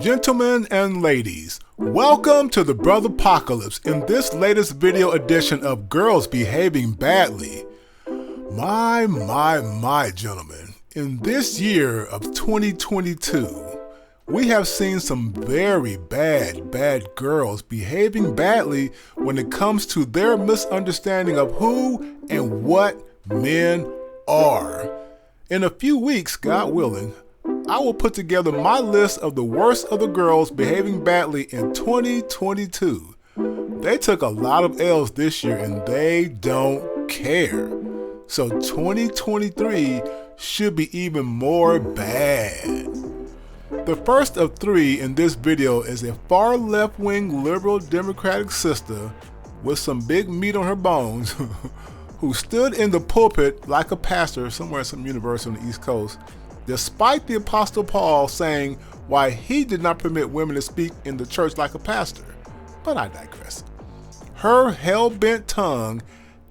Gentlemen and ladies, welcome to the Brother Apocalypse in this latest video edition of Girls Behaving Badly. My, gentlemen, in this year of 2022, we have seen some very bad girls behaving badly when it comes to their misunderstanding of who and what men are. In a few weeks, God willing, I will put together my list of the worst of the girls behaving badly in 2022. They took a lot of L's this year and they don't care. So 2023 should be even more bad. The first of three in this video is a far left-wing liberal democratic sister with some big meat on her bones who stood in the pulpit like a pastor somewhere at some university on the East Coast, despite the Apostle Paul saying why he did not permit women to speak in the church like a pastor. But I digress. Her hell-bent tongue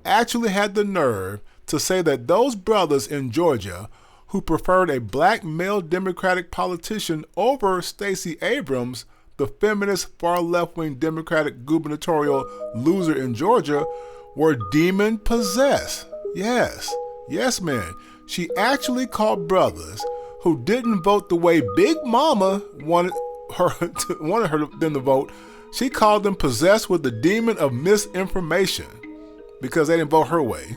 actually had the nerve to say that those brothers in Georgia who preferred a black male Democratic politician over Stacey Abrams, the feminist far left-wing Democratic gubernatorial loser in Georgia, were demon-possessed. Yes, man. She actually called brothers who didn't vote the way Big Mama wanted them to vote. She called them possessed with the demon of misinformation because they didn't vote her way.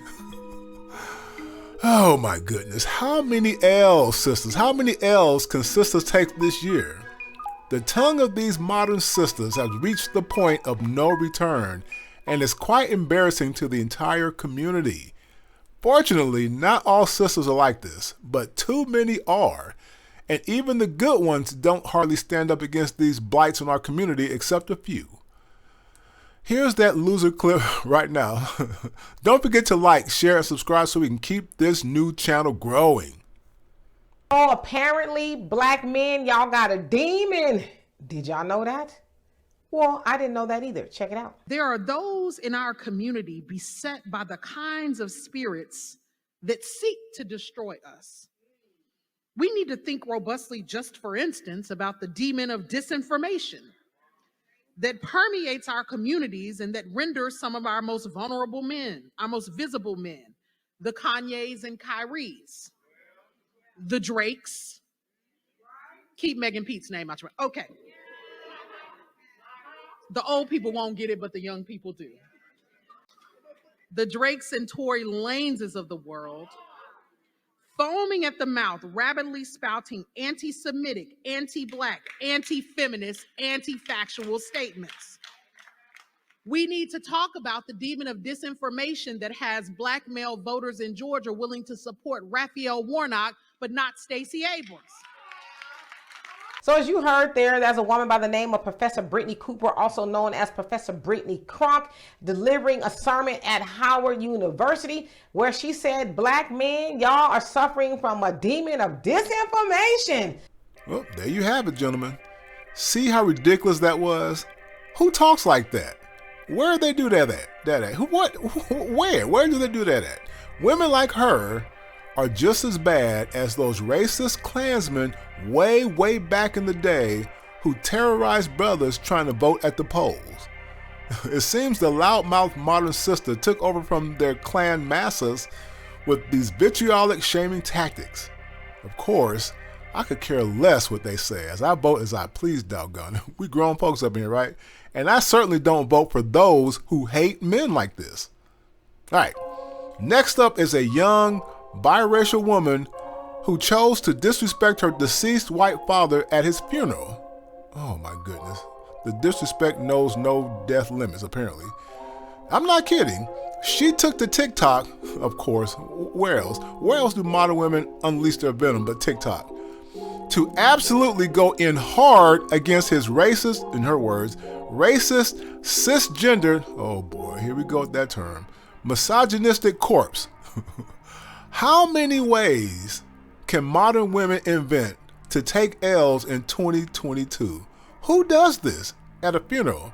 Oh my goodness. How many L's, sisters? How many L's can sisters take this year? The tongue of these modern sisters has reached the point of no return and is quite embarrassing to the entire community. Fortunately, not all sisters are like this, but too many are. And even the good ones don't hardly stand up against these blights in our community except a few. Here's that loser clip right now. Don't forget to like, share, and subscribe so we can keep this new channel growing. Oh, apparently black men, y'all got a demon. Did y'all know that? Well, I didn't know that either. Check it out. There are those in our community beset by the kinds of spirits that seek to destroy us. We need to think robustly, just for instance, about the demon of disinformation that permeates our communities and that renders some of our most vulnerable men, our most visible men, the Kanyes and Kyries, the Drakes. Keep Megan Pete's name out your mouth. Okay. The old people won't get it, but the young people do. The Drakes and Tory Laneses of the world, foaming at the mouth, rapidly spouting anti-Semitic, anti-black, anti-feminist, anti-factual statements. We need to talk about the demon of disinformation that has black male voters in Georgia willing to support Raphael Warnock, but not Stacey Abrams. So as you heard there's a woman by the name of Professor Brittany Cooper, also known as Professor Brittany Cronk, delivering a sermon at Howard University where she said, black men, y'all are suffering from a demon of disinformation. Well, there you have it, gentlemen. See how ridiculous that was? Who talks like that? Where do they do that at? Where do they do that at? Women like her are just as bad as those racist Klansmen way back in the day who terrorized brothers trying to vote at the polls. It seems the loudmouth modern sister took over from their Klan masses with these vitriolic shaming tactics. Of course, I could care less what they say, as I vote as I please, doggone it. We grown folks up here, right? And I certainly don't vote for those who hate men like this. All right, next up is a young biracial woman who chose to disrespect her deceased white father at his funeral. Oh my goodness. The disrespect knows no death limits, apparently. I'm not kidding. She took to TikTok, of course. Where else? Where else do modern women unleash their venom but TikTok? To absolutely go in hard against his racist, in her words, racist, cisgendered, oh boy, here we go with that term, misogynistic corpse. How many ways can modern women invent to take L's in 2022? Who does this at a funeral?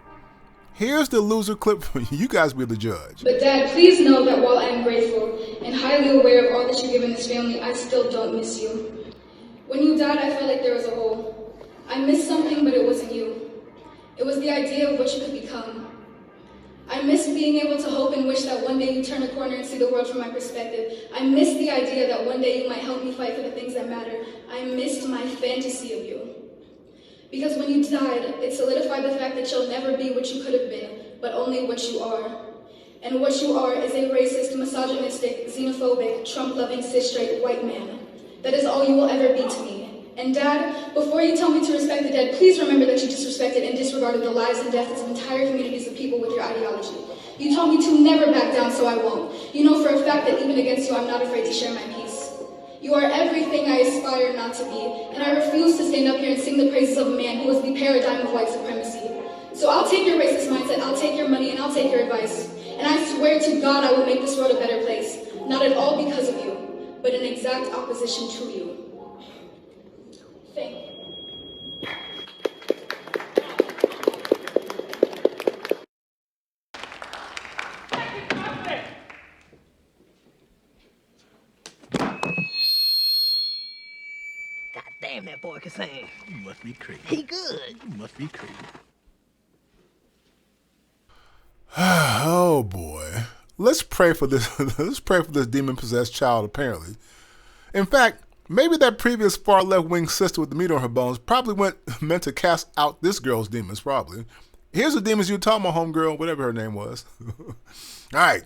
Here's the loser clip for you. You guys be the judge. But Dad, please know that while I am grateful and highly aware of all that you've given this family, I still don't miss you. When you died, I felt like there was a hole. I missed something, but it wasn't you. It was the idea of what you could become. I missed being able to hope and wish that one day you turn a corner and see the world from my perspective. I missed the idea that one day you might help me fight for the things that matter. I missed my fantasy of you. Because when you died, it solidified the fact that you'll never be what you could have been, but only what you are. And what you are is a racist, misogynistic, xenophobic, Trump-loving, cis-straight white man. That is all you will ever be to me. And Dad, before you tell me to respect the dead, please remember that you disrespected and disregarded the lives and deaths of entire communities of people with your ideology. You told me to never back down, so I won't. You know for a fact that even against you, I'm not afraid to share my peace. You are everything I aspire not to be, and I refuse to stand up here and sing the praises of a man who was the paradigm of white supremacy. So I'll take your racist mindset, I'll take your money, and I'll take your advice. And I swear to God I will make this world a better place. Not at all because of you, but in exact opposition to you. Thank you. God damn, that boy can sing. You must be crazy. He good. You must be crazy. Oh boy. Let's pray for this. Let's pray for this demon-possessed child, apparently. In fact, maybe that previous far left-wing sister with the meat on her bones probably meant to cast out this girl's demons, probably. Here's the demons you were talking about, homegirl, whatever her name was. All right.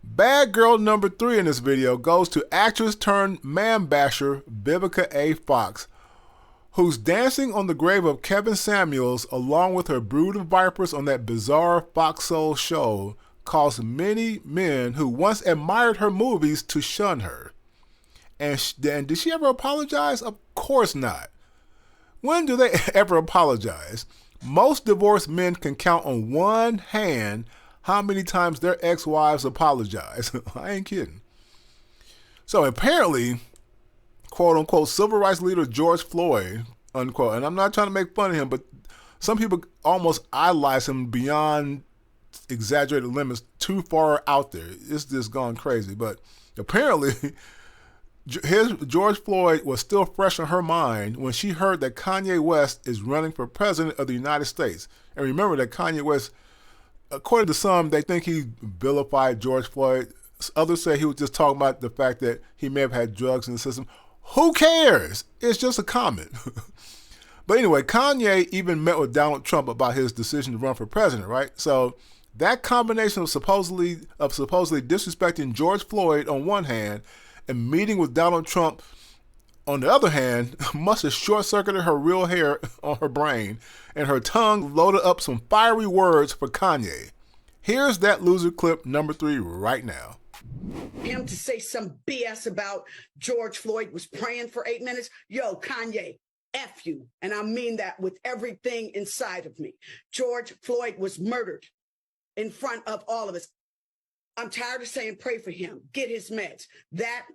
Bad girl number 3 in this video goes to actress turned man basher Vivica A. Fox, who's dancing on the grave of Kevin Samuels along with her brood of vipers on that bizarre Fox Soul show caused many men who once admired her movies to shun her. And did she ever apologize? Of course not. When do they ever apologize? Most divorced men can count on one hand how many times their ex-wives apologize. I ain't kidding. So apparently, quote-unquote, civil rights leader George Floyd, unquote, and I'm not trying to make fun of him, but some people almost idolize him beyond exaggerated limits, too far out there. It's just gone crazy. But apparently, George Floyd was still fresh on her mind when she heard that Kanye West is running for president of the United States. And remember that Kanye West, according to some, they think he vilified George Floyd. Others say he was just talking about the fact that he may have had drugs in the system. Who cares? It's just a comment. But anyway, Kanye even met with Donald Trump about his decision to run for president, right? So that combination of supposedly disrespecting George Floyd on one hand and meeting with Donald Trump on the other hand must have short-circuited her real hair on her brain and her tongue loaded up some fiery words for Kanye. Here's that loser clip number 3 right now. Him to say some BS about George Floyd was praying for 8 minutes. Yo, Kanye, F you. And I mean that with everything inside of me. George Floyd was murdered in front of all of us. I'm tired of saying pray for him. Get his meds. That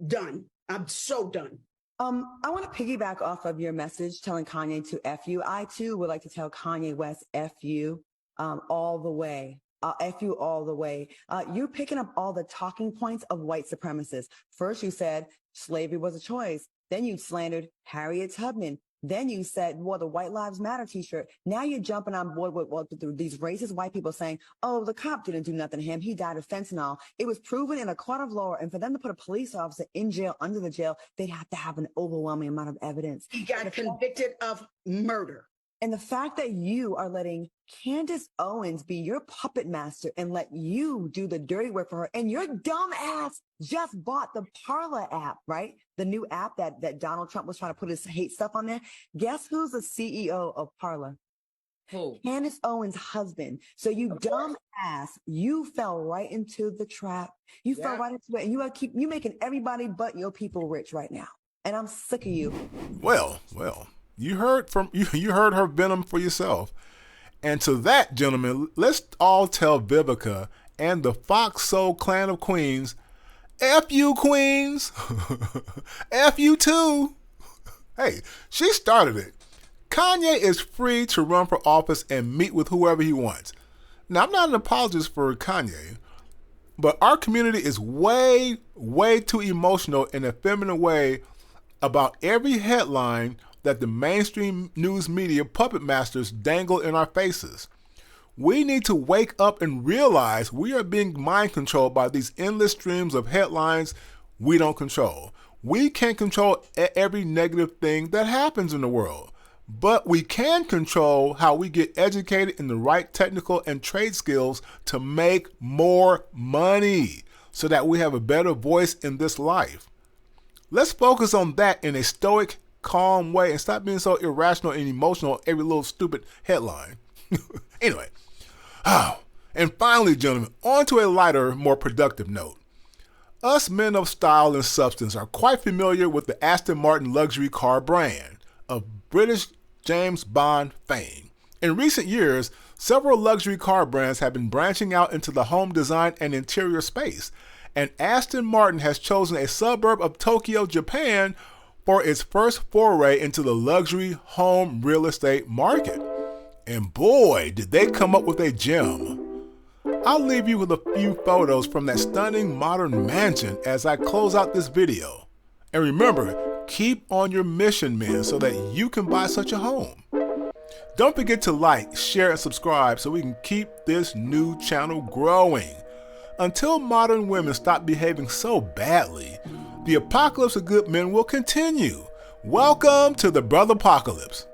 done. I'm so done. I want to piggyback off of your message telling Kanye to F you. I too would like to tell Kanye West F you all the way. F you all the way. You're picking up all the talking points of white supremacists. First you said slavery was a choice. Then you slandered Harriet Tubman. Then you said, well, the White Lives Matter t-shirt. Now you're jumping on board with these racist white people saying, oh, the cop didn't do nothing to him. He died of fentanyl. It was proven in a court of law. And for them to put a police officer in jail, under the jail, they'd have to have an overwhelming amount of evidence. He got convicted of murder. And the fact that you are letting Candace Owens be your puppet master and let you do the dirty work for her, and your dumb ass just bought the Parler app, right? The new app that Donald Trump was trying to put his hate stuff on there. Guess who's the CEO of Parler? Who? Candace Owens' husband. So you dumb ass, you fell right into the trap. You fell right into it, and you making everybody but your people rich right now. And I'm sick of you. Well. You heard her venom for yourself. And to that, gentlemen, let's all tell Vivica and the Fox Soul clan of queens, F you, queens. F you too. Hey, she started it. Kanye is free to run for office and meet with whoever he wants. Now, I'm not an apologist for Kanye, but our community is way, way too emotional in a feminine way about every headline that the mainstream news media puppet masters dangle in our faces. We need to wake up and realize we are being mind controlled by these endless streams of headlines we don't control. We can't control every negative thing that happens in the world, but we can control how we get educated in the right technical and trade skills to make more money so that we have a better voice in this life. Let's focus on that in a stoic, calm way and stop being so irrational and emotional every little stupid headline. Anyway. And finally, gentlemen, on to a lighter, more productive note. Us men of style and substance are quite familiar with the Aston Martin luxury car brand of British James Bond fame. In recent years, several luxury car brands have been branching out into the home design and interior space, and Aston Martin has chosen a suburb of Tokyo, Japan, for its first foray into the luxury home real estate market. And boy, did they come up with a gem. I'll leave you with a few photos from that stunning modern mansion as I close out this video. And remember, keep on your mission, men, so that you can buy such a home. Don't forget to like, share, and subscribe so we can keep this new channel growing. Until modern women stop behaving so badly, the apocalypse of good men will continue. Welcome to the Brother Apocalypse.